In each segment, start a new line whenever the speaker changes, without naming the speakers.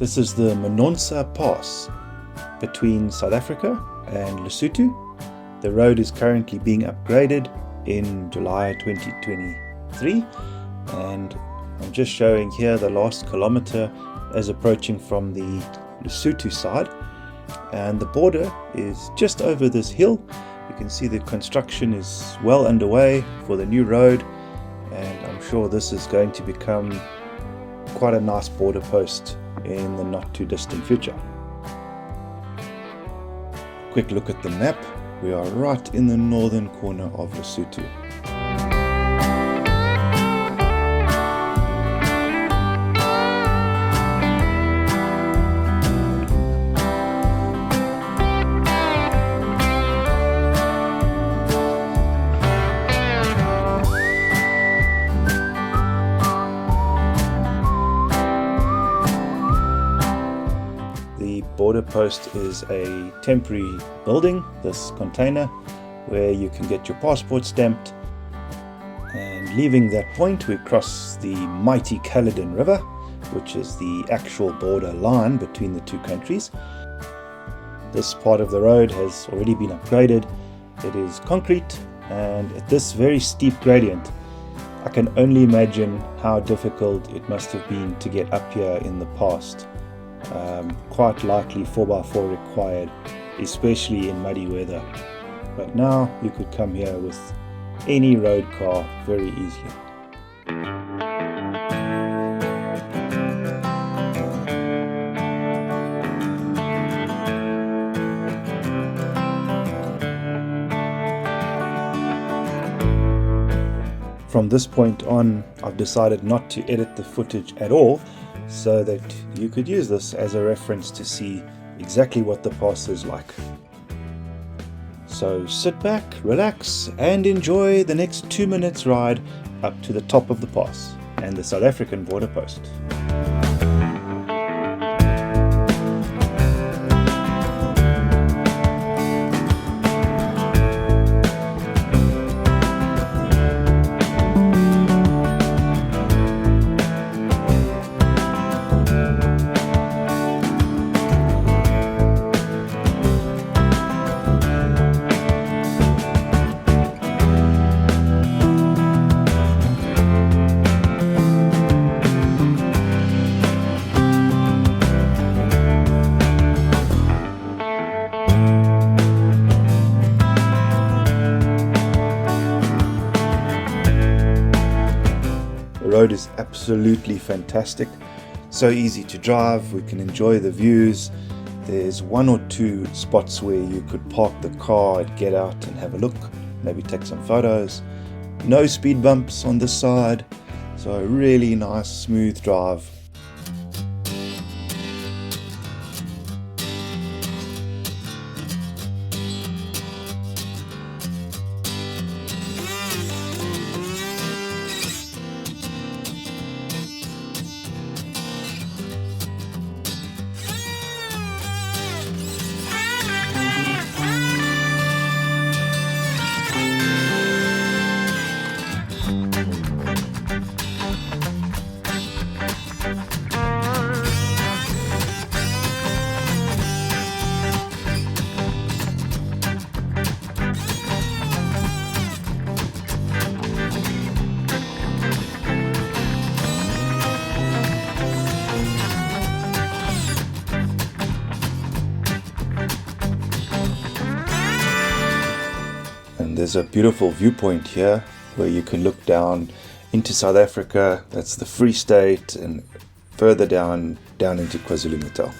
This is the Monontsa Pass between South Africa and Lesotho. The road is currently being upgraded in July 2023, and I'm just showing here the last kilometer as approaching from the Lesotho side, and the border is just over this hill. You can see the construction is well underway for the new road, and I'm sure this is going to become quite a nice border post in the not too distant future. Quick look at the map. We are right in the northern corner of Lesotho. The border post is a temporary building, this container, where you can get your passport stamped. And leaving that point, we cross the mighty Caledon River, which is the actual border line between the two countries. This part of the road has already been upgraded. It is concrete, and at this very steep gradient, I can only imagine how difficult it must have been to get up here in the past. Quite likely 4x4 required, especially in muddy weather. But now you could come here with any road car very easily. From this point on, I've decided not to edit the footage at all, so that you could use this as a reference to see exactly what the pass is like. So sit back, relax, and enjoy the next 2 minutes ride up to the top of the pass and the South African border post. The road is absolutely fantastic, so easy to drive. We can enjoy the views. There's 1 or 2 spots where you could park the car and get out and have a look, maybe take some photos. No speed bumps on this side, so a really nice smooth drive. There's a beautiful viewpoint here where you can look down into South Africa. That's the Free State, and further down into KwaZulu-Natal.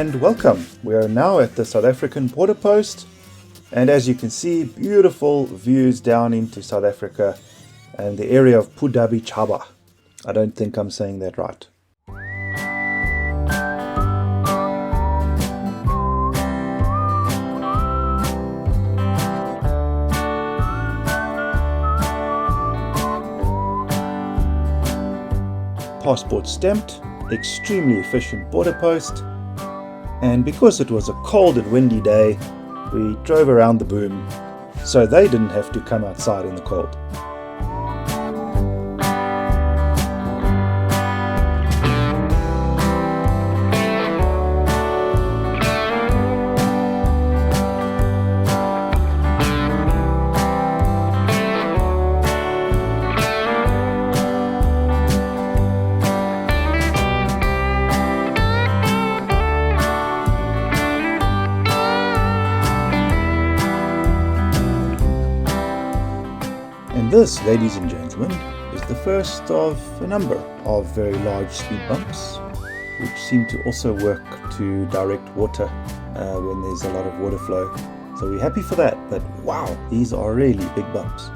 and welcome. We are now at the South African border post, and as you can see, beautiful views down into South Africa and the area of Chaba. I don't think I'm saying that right. Passport stamped, extremely efficient border post, and because it was a cold and windy day, we drove around the boom so they didn't have to come outside in the cold. And this, ladies and gentlemen, is the first of a number of very large speed bumps, which seem to also work to direct water when there's a lot of water flow. So we're happy for that, but wow, these are really big bumps.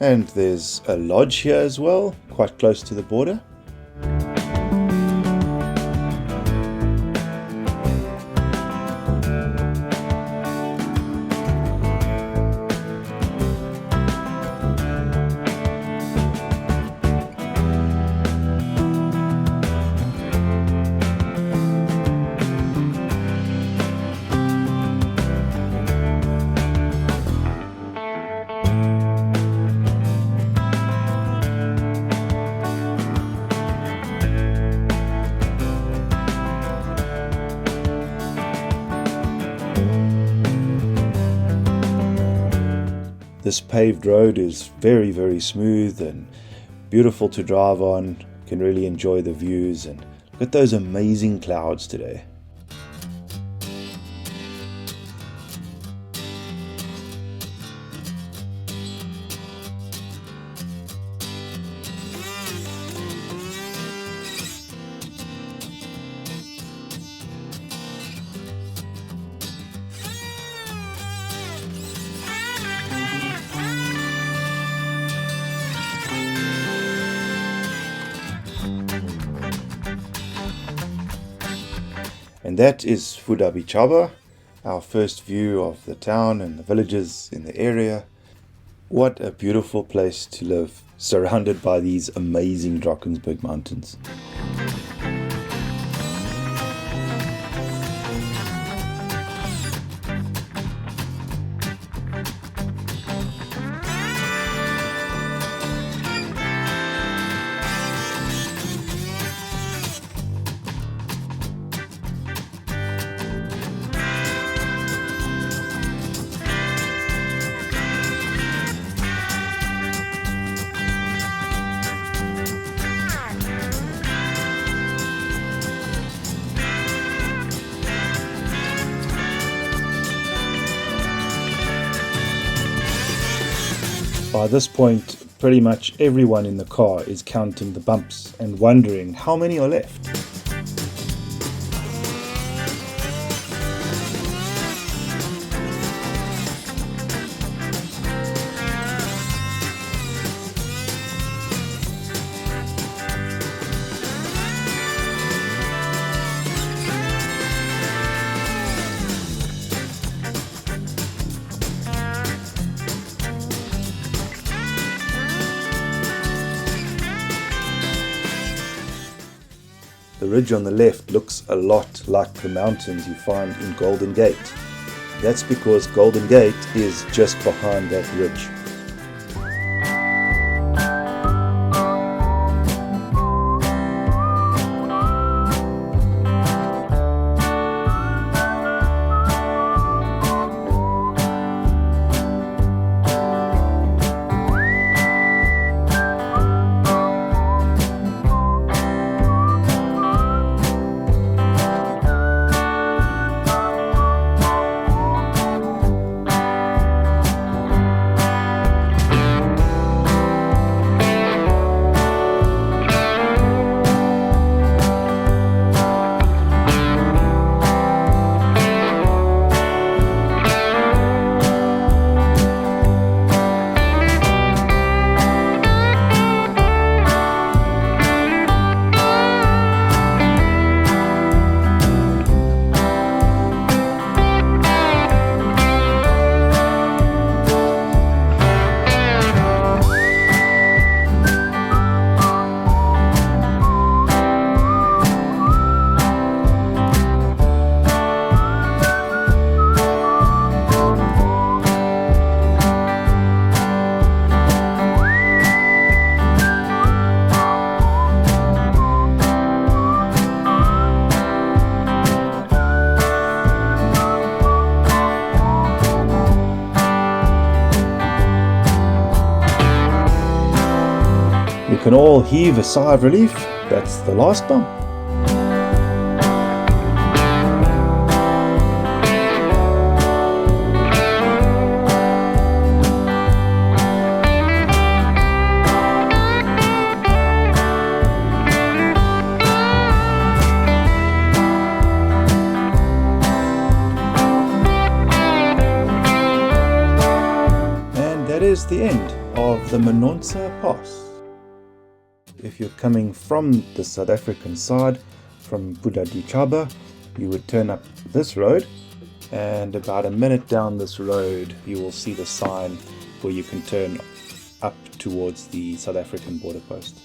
And there's a lodge here as well, quite close to the border. This paved road is very, very smooth and beautiful to drive on. You can really enjoy the views and look at those amazing clouds today. And that is Chaba, our first view of the town and the villages in the area. What a beautiful place to live, surrounded by these amazing Drakensberg mountains. By this point, pretty much everyone in the car is counting the bumps and wondering how many are left. The ridge on the left looks a lot like the mountains you find in Golden Gate. That's because Golden Gate is just behind that ridge. We can all heave a sigh of relief. That's the last bump. And that is the end of the Monontsa Pass. If you're coming from the South African side, from Budaditjaba, you would turn up this road, and about a minute down this road you will see the sign where you can turn up towards the South African border post.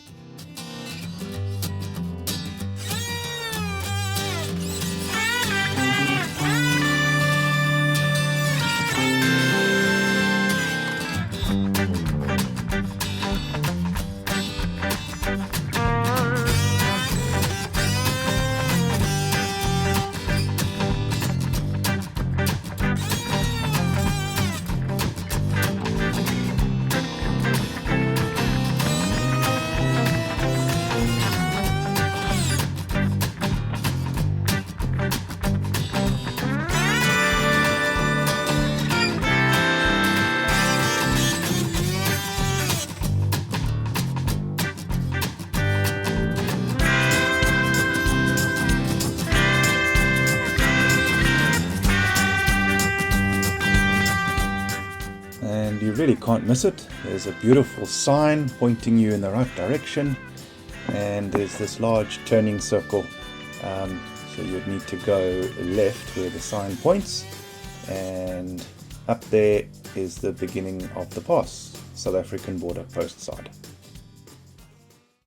And you really can't miss it. There's a beautiful sign pointing you in the right direction, and there's this large turning circle, so you would need to go left where the sign points, and up there is the beginning of the pass, South African border post side.